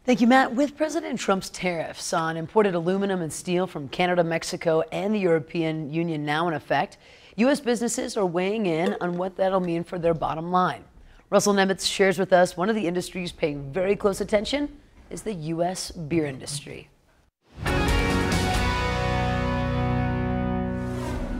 Thank you, Matt. With President Trump's tariffs on imported aluminum and steel from Canada, Mexico, and the European Union now in effect, U.S. businesses are weighing in on what that'll mean for their bottom line. Russell Nimitz shares with us one of the industries paying very close attention is the U.S. beer industry.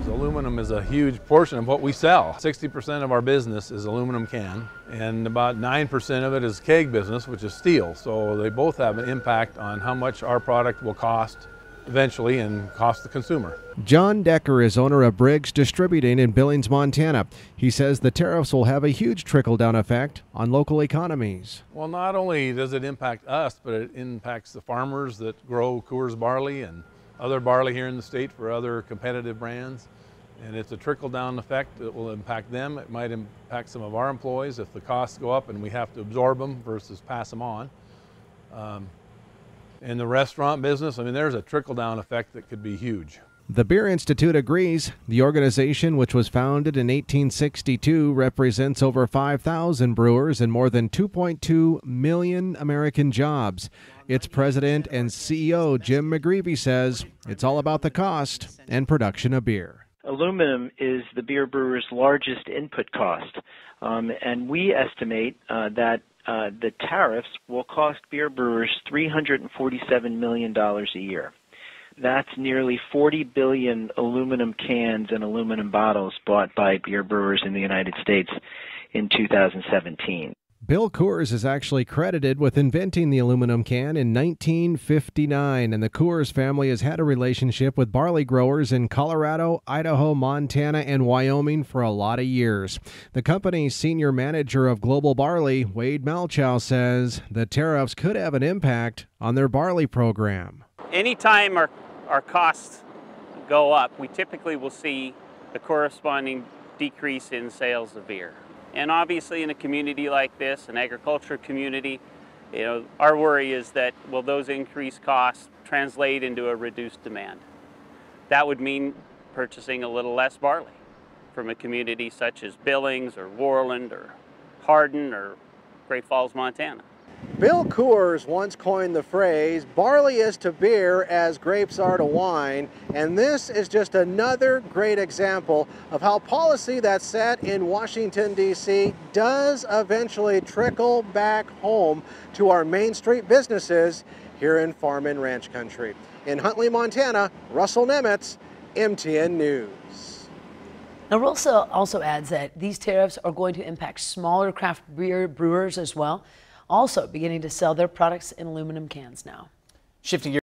Aluminum is a huge portion of what we sell. 60% of our business is aluminum can, and about 9% of it is keg business, which is steel. So they both have an impact on how much our product will cost eventually and cost the consumer. John Decker is owner of Briggs Distributing in Billings, Montana. He says the tariffs will have a huge trickle-down effect on local economies. Well, not only does it impact us, but it impacts the farmers that grow Coors barley and other barley here in the state for other competitive brands. And it's a trickle-down effect that will impact them. It might impact some of our employees if the costs go up and we have to absorb them versus pass them on. In the restaurant business, I mean, there's a trickle-down effect that could be huge. The Beer Institute agrees. The organization, which was founded in 1862, represents over 5,000 brewers and more than 2.2 million American jobs. Its president and CEO, Jim McGreevy, says it's all about the cost and production of beer. Aluminum is the beer brewer's largest input cost, and we estimate that the tariffs will cost beer brewers $347 million a year. That's nearly 40 billion aluminum cans and aluminum bottles bought by beer brewers in the United States in 2017. Bill Coors is actually credited with inventing the aluminum can in 1959, and the Coors family has had a relationship with barley growers in Colorado, Idaho, Montana, and Wyoming for a lot of years. The company's senior manager of global barley, Wade Malchow, says the tariffs could have an impact on their barley program. Anytime our costs go up, we typically will see a corresponding decrease in sales of beer. And obviously in a community like this, an agriculture community, our worry is that will those increased costs translate into a reduced demand? That would mean purchasing a little less barley from a community such as Billings or Worland or Hardin or Great Falls, Montana. Bill Coors once coined the phrase, "Barley is to beer as grapes are to wine," and this is just another great example of how policy that's set in Washington, D.C. does eventually trickle back home to our Main Street businesses here in farm and ranch country. In Huntley, Montana, Russell Nimitz, MTN News. Now, Russell also adds that these tariffs are going to impact smaller craft beer brewers as well, also beginning to sell their products in aluminum cans now. Shifting gears.